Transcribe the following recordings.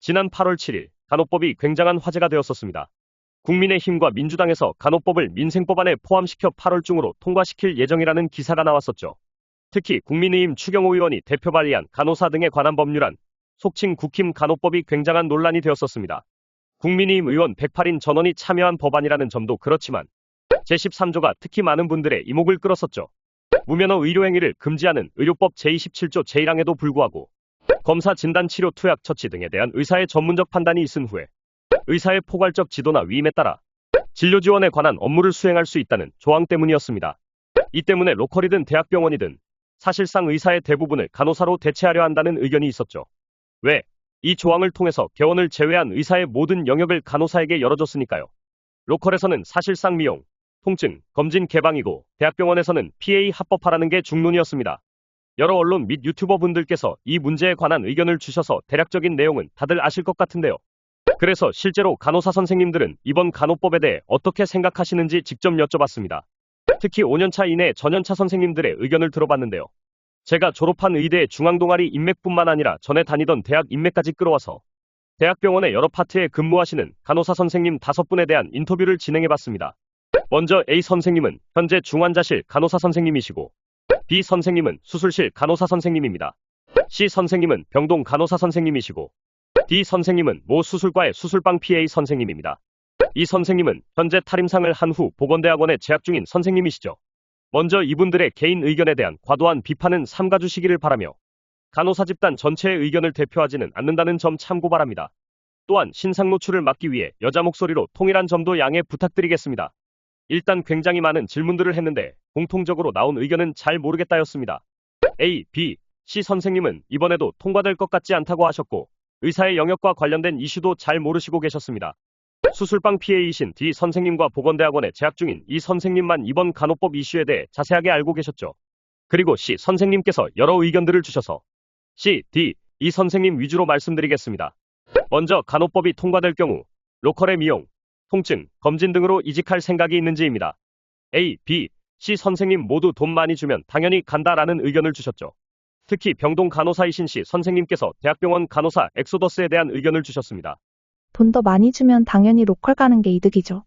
지난 8월 7일 간호법이 굉장한 화제가 되었었습니다. 국민의힘과 민주당에서 간호법을 민생법안에 포함시켜 8월 중으로 통과시킬 예정이라는 기사가 나왔었죠. 특히 국민의힘 추경호 의원이 대표 발의한 간호사 등에 관한 법률안, 속칭 국힘 간호법이 굉장한 논란이 되었었습니다. 국민의힘 의원 108인 전원이 참여한 법안이라는 점도 그렇지만 제13조가 특히 많은 분들의 이목을 끌었었죠. 무면허 의료행위를 금지하는 의료법 제27조 제1항에도 불구하고 검사 진단 치료 투약 처치 등에 대한 의사의 전문적 판단이 있은 후에 의사의 포괄적 지도나 위임에 따라 진료 지원에 관한 업무를 수행할 수 있다는 조항 때문이었습니다. 이 때문에 로컬이든 대학병원이든 사실상 의사의 대부분을 간호사로 대체하려 한다는 의견이 있었죠. 왜? 이 조항을 통해서 개원을 제외한 의사의 모든 영역을 간호사에게 열어줬으니까요. 로컬에서는 사실상 미용, 통증, 검진 개방이고 대학병원에서는 PA 합법화라는 게 중론이었습니다. 여러 언론 및 유튜버 분들께서 이 문제에 관한 의견을 주셔서 대략적인 내용은 다들 아실 것 같은데요. 그래서 실제로 간호사 선생님들은 이번 간호법에 대해 어떻게 생각하시는지 직접 여쭤봤습니다. 특히 5년차 이내 전연차 선생님들의 의견을 들어봤는데요. 제가 졸업한 의대의 중앙동아리 인맥뿐만 아니라 전에 다니던 대학 인맥까지 끌어와서 대학병원의 여러 파트에 근무하시는 간호사 선생님 5분에 대한 인터뷰를 진행해봤습니다. 먼저 A 선생님은 현재 중환자실 간호사 선생님이시고 B 선생님은 수술실 간호사 선생님입니다. C 선생님은 병동 간호사 선생님이시고 D 선생님은 모 수술과의 수술방 PA 선생님입니다. 이 선생님은 현재 탈임상을 한 후 보건대학원에 재학 중인 선생님이시죠. 먼저 이분들의 개인 의견에 대한 과도한 비판은 삼가주시기를 바라며 간호사 집단 전체의 의견을 대표하지는 않는다는 점 참고 바랍니다. 또한 신상 노출을 막기 위해 여자 목소리로 통일한 점도 양해 부탁드리겠습니다. 일단 굉장히 많은 질문들을 했는데 공통적으로 나온 의견은 잘 모르겠다였습니다. A, B, C 선생님은 이번에도 통과될 것 같지 않다고 하셨고 의사의 영역과 관련된 이슈도 잘 모르시고 계셨습니다. 수술방 PA이신 D 선생님과 보건대학원에 재학 중인 이 선생님만 이번 간호법 이슈에 대해 자세하게 알고 계셨죠. 그리고 C 선생님께서 여러 의견들을 주셔서 C, D, 이 선생님 위주로 말씀드리겠습니다. 먼저 간호법이 통과될 경우 로컬의 미용, 통증, 검진 등으로 이직할 생각이 있는지입니다. A, B, C 선생님 모두 돈 많이 주면 당연히 간다라는 의견을 주셨죠. 특히 병동 간호사이신 C 선생님께서 대학병원 간호사 엑소더스에 대한 의견을 주셨습니다. 돈 더 많이 주면 당연히 로컬 가는 게 이득이죠.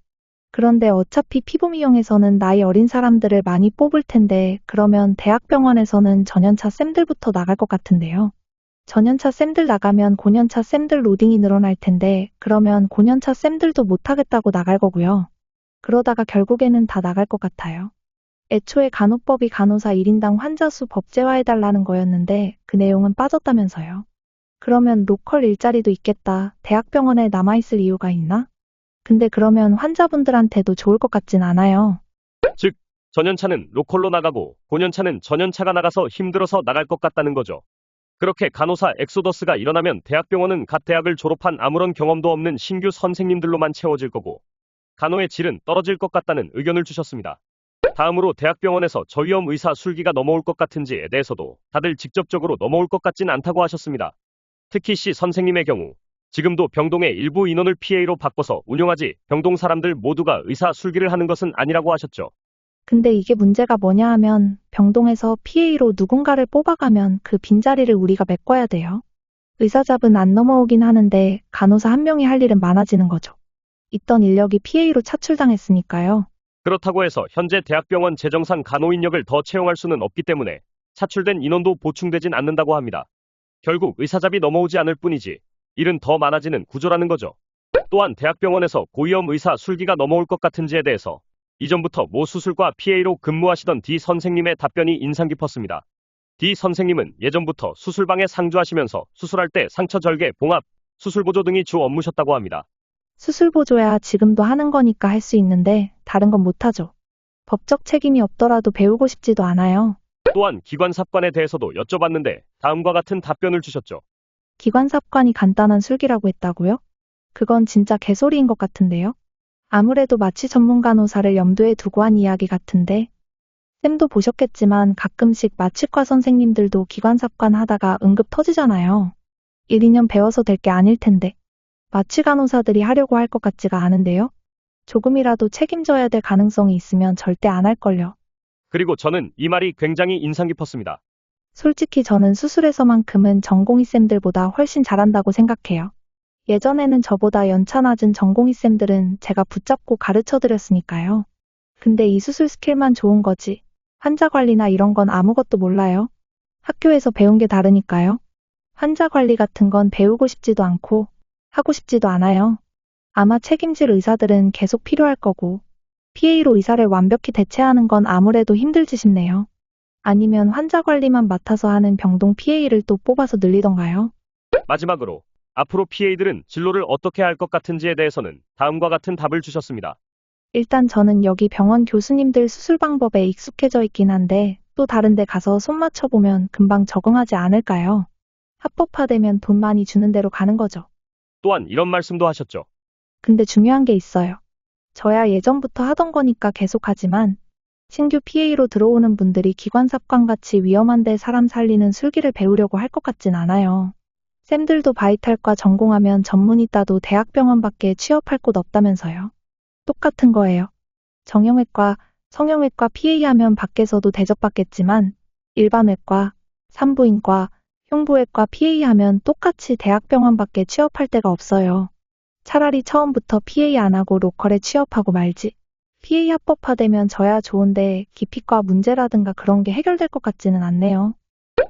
그런데 어차피 피부미용에서는 나이 어린 사람들을 많이 뽑을 텐데 그러면 대학병원에서는 전연차 쌤들부터 나갈 것 같은데요. 전연차 쌤들 나가면 고년차 쌤들 로딩이 늘어날 텐데 그러면 고년차 쌤들도 못하겠다고 나갈 거고요. 그러다가 결국에는 다 나갈 것 같아요. 애초에 간호법이 간호사 1인당 환자 수 법제화해달라는 거였는데 그 내용은 빠졌다면서요. 그러면 로컬 일자리도 있겠다. 대학병원에 남아있을 이유가 있나? 근데 그러면 환자분들한테도 좋을 것 같진 않아요. 즉, 전연차는 로컬로 나가고 고년차는 전연차가 나가서 힘들어서 나갈 것 같다는 거죠. 그렇게 간호사 엑소더스가 일어나면 대학병원은 갓 대학을 졸업한 아무런 경험도 없는 신규 선생님들로만 채워질 거고 간호의 질은 떨어질 것 같다는 의견을 주셨습니다. 다음으로 대학병원에서 저위험 의사 술기가 넘어올 것 같은지에 대해서도 다들 직접적으로 넘어올 것 같진 않다고 하셨습니다. 특히 C 선생님의 경우 지금도 병동의 일부 인원을 PA로 바꿔서 운영하지 병동 사람들 모두가 의사 술기를 하는 것은 아니라고 하셨죠. 근데 이게 문제가 뭐냐 하면 병동에서 PA로 누군가를 뽑아가면 그 빈자리를 우리가 메꿔야 돼요. 의사잡은 안 넘어오긴 하는데 간호사 한 명이 할 일은 많아지는 거죠. 있던 인력이 PA로 차출당했으니까요. 그렇다고 해서 현재 대학병원 재정상 간호 인력을 더 채용할 수는 없기 때문에 차출된 인원도 보충되진 않는다고 합니다. 결국 의사잡이 넘어오지 않을 뿐이지 일은 더 많아지는 구조라는 거죠. 또한 대학병원에서 고위험 의사 술기가 넘어올 것 같은지에 대해서 이전부터 모 수술과 PA로 근무하시던 D 선생님의 답변이 인상 깊었습니다. D 선생님은 예전부터 수술방에 상주하시면서 수술할 때 상처 절개, 봉합, 수술보조 등이 주 업무셨다고 합니다. 수술보조야 지금도 하는 거니까 할 수 있는데 다른 건 못하죠. 법적 책임이 없더라도 배우고 싶지도 않아요. 또한 기관삽관에 대해서도 여쭤봤는데 다음과 같은 답변을 주셨죠. 기관삽관이 간단한 술기라고 했다고요? 그건 진짜 개소리인 것 같은데요? 아무래도 마취 전문 간호사를 염두에 두고 한 이야기 같은데 쌤도 보셨겠지만 가끔씩 마취과 선생님들도 기관삽관 하다가 응급 터지잖아요. 1, 2년 배워서 될 게 아닐 텐데 마취 간호사들이 하려고 할 것 같지가 않은데요? 조금이라도 책임져야 될 가능성이 있으면 절대 안 할걸요. 그리고 저는 이 말이 굉장히 인상 깊었습니다. 솔직히 저는 수술에서만큼은 전공의 쌤들보다 훨씬 잘한다고 생각해요. 예전에는 저보다 연차 낮은 전공의쌤들은 제가 붙잡고 가르쳐 드렸으니까요. 근데 이 수술 스킬만 좋은 거지. 환자 관리나 이런 건 아무것도 몰라요. 학교에서 배운 게 다르니까요. 환자 관리 같은 건 배우고 싶지도 않고 하고 싶지도 않아요. 아마 책임질 의사들은 계속 필요할 거고 PA로 의사를 완벽히 대체하는 건 아무래도 힘들지 싶네요. 아니면 환자 관리만 맡아서 하는 병동 PA를 또 뽑아서 늘리던가요? 마지막으로 앞으로 PA들은 진로를 어떻게 할 것 같은지에 대해서는 다음과 같은 답을 주셨습니다. 일단 저는 여기 병원 교수님들 수술 방법에 익숙해져 있긴 한데 또 다른 데 가서 손 맞춰보면 금방 적응하지 않을까요? 합법화되면 돈 많이 주는 대로 가는 거죠. 또한 이런 말씀도 하셨죠. 근데 중요한 게 있어요. 저야 예전부터 하던 거니까 계속하지만 신규 PA로 들어오는 분들이 기관삽관같이 위험한데 사람 살리는 술기를 배우려고 할 것 같진 않아요. 쌤들도 바이탈과 전공하면 전문의 따도 대학병원밖에 취업할 곳 없다면서요. 똑같은 거예요. 정형외과, 성형외과 PA 하면 밖에서도 대접받겠지만 일반외과, 산부인과, 흉부외과 PA 하면 똑같이 대학병원밖에 취업할 데가 없어요. 차라리 처음부터 PA 안 하고 로컬에 취업하고 말지. PA 합법화되면 저야 좋은데 기피과 문제라든가 그런 게 해결될 것 같지는 않네요.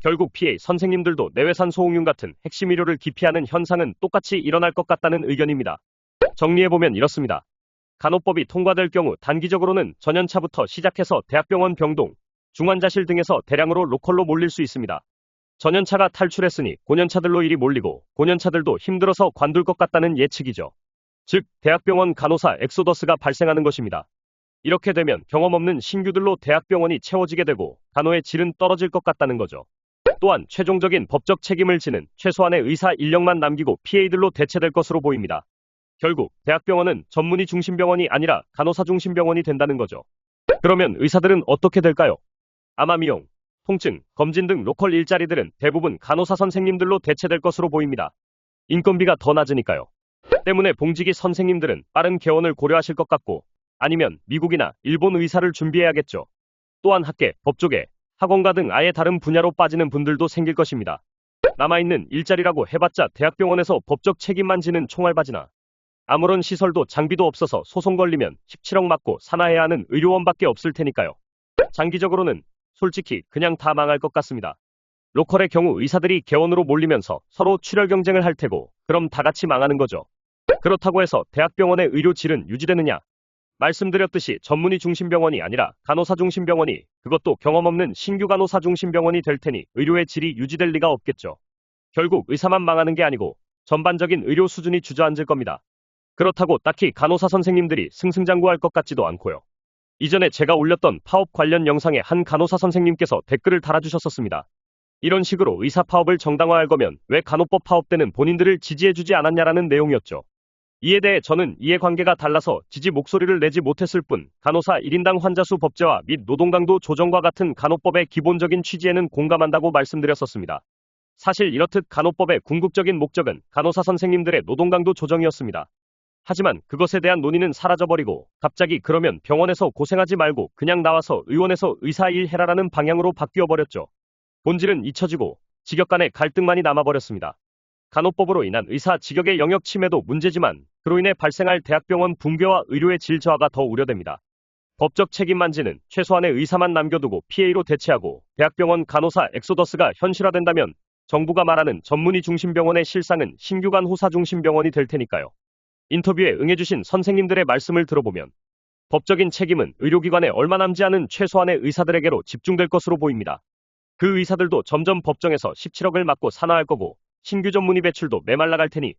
결국 PA 선생님들도 내외산 소홍윤 같은 핵심 의료를 기피하는 현상은 똑같이 일어날 것 같다는 의견입니다. 정리해보면 이렇습니다. 간호법이 통과될 경우 단기적으로는 전연차부터 시작해서 대학병원 병동, 중환자실 등에서 대량으로 로컬로 몰릴 수 있습니다. 전연차가 탈출했으니 고년차들로 일이 몰리고 고년차들도 힘들어서 관둘 것 같다는 예측이죠. 즉, 대학병원 간호사 엑소더스가 발생하는 것입니다. 이렇게 되면 경험 없는 신규들로 대학병원이 채워지게 되고 간호의 질은 떨어질 것 같다는 거죠. 또한 최종적인 법적 책임을 지는 최소한의 의사 인력만 남기고 PA들로 대체될 것으로 보입니다. 결국 대학병원은 전문의 중심병원이 아니라 간호사 중심병원이 된다는 거죠. 그러면 의사들은 어떻게 될까요? 아마 미용, 통증, 검진 등 로컬 일자리들은 대부분 간호사 선생님들로 대체될 것으로 보입니다. 인건비가 더 낮으니까요. 때문에 봉직이 선생님들은 빠른 개원을 고려하실 것 같고 아니면 미국이나 일본 의사를 준비해야겠죠. 또한 학계, 법조계, 학원가 등 아예 다른 분야로 빠지는 분들도 생길 것입니다. 남아있는 일자리라고 해봤자 대학병원에서 법적 책임만 지는 총알바지나 아무런 시설도 장비도 없어서 소송 걸리면 17억 맞고 산하해야 하는 의료원밖에 없을 테니까요. 장기적으로는 솔직히 그냥 다 망할 것 같습니다. 로컬의 경우 의사들이 개원으로 몰리면서 서로 출혈 경쟁을 할 테고 그럼 다 같이 망하는 거죠. 그렇다고 해서 대학병원의 의료 질은 유지되느냐? 말씀드렸듯이 전문의 중심병원이 아니라 간호사 중심병원이 그것도 경험 없는 신규 간호사 중심병원이 될 테니 의료의 질이 유지될 리가 없겠죠. 결국 의사만 망하는 게 아니고 전반적인 의료 수준이 주저앉을 겁니다. 그렇다고 딱히 간호사 선생님들이 승승장구할 것 같지도 않고요. 이전에 제가 올렸던 파업 관련 영상에 한 간호사 선생님께서 댓글을 달아주셨었습니다. 이런 식으로 의사 파업을 정당화할 거면 왜 간호법 파업 때는 본인들을 지지해주지 않았냐라는 내용이었죠. 이에 대해 저는 이해관계가 달라서 지지 목소리를 내지 못했을 뿐 간호사 1인당 환자 수 법제화 및 노동강도 조정과 같은 간호법의 기본적인 취지에는 공감한다고 말씀드렸었습니다. 사실 이렇듯 간호법의 궁극적인 목적은 간호사 선생님들의 노동강도 조정이었습니다. 하지만 그것에 대한 논의는 사라져버리고 갑자기 그러면 병원에서 고생하지 말고 그냥 나와서 의원에서 의사 일 해라라는 방향으로 바뀌어버렸죠. 본질은 잊혀지고 직역 간의 갈등만이 남아버렸습니다. 간호법으로 인한 의사 직역의 영역 침해도 문제지만 그로 인해 발생할 대학병원 붕괴와 의료의 질 저하가 더 우려됩니다. 법적 책임만 지는 최소한의 의사만 남겨두고 PA로 대체하고 대학병원 간호사 엑소더스가 현실화된다면 정부가 말하는 전문의 중심병원의 실상은 신규 간호사 중심병원이 될 테니까요. 인터뷰에 응해주신 선생님들의 말씀을 들어보면 법적인 책임은 의료기관에 얼마 남지 않은 최소한의 의사들에게로 집중될 것으로 보입니다. 그 의사들도 점점 법정에서 17억을 맞고 산화할 거고 신규 전문의 배출도 메말라갈 테니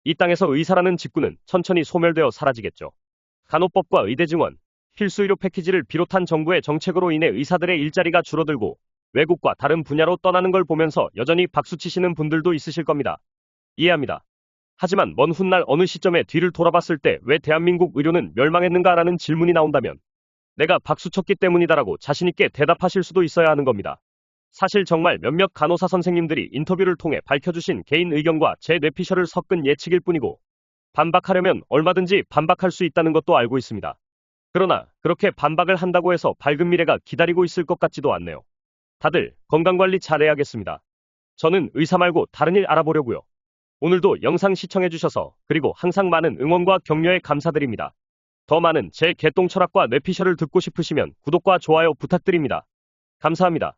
이 땅에서 의사라는 직군은 천천히 소멸되어 사라지겠죠. 간호법과 의대 증원, 필수 의료 패키지를 비롯한 정부의 정책으로 인해 의사들의 일자리가 줄어들고 외국과 다른 분야로 떠나는 걸 보면서 여전히 박수치시는 분들도 있으실 겁니다. 이해합니다. 하지만 먼 훗날 어느 시점에 뒤를 돌아봤을 때 왜 대한민국 의료는 멸망했는가라는 질문이 나온다면 내가 박수쳤기 때문이다라고 자신있게 대답하실 수도 있어야 하는 겁니다. 사실 정말 몇몇 간호사 선생님들이 인터뷰를 통해 밝혀주신 개인 의견과 제 뇌피셜을 섞은 예측일 뿐이고 반박하려면 얼마든지 반박할 수 있다는 것도 알고 있습니다. 그러나 그렇게 반박을 한다고 해서 밝은 미래가 기다리고 있을 것 같지도 않네요. 다들 건강관리 잘해야겠습니다. 저는 의사 말고 다른 일 알아보려고요. 오늘도 영상 시청해주셔서 그리고 항상 많은 응원과 격려에 감사드립니다. 더 많은 제 개똥 철학과 뇌피셜을 듣고 싶으시면 구독과 좋아요 부탁드립니다. 감사합니다.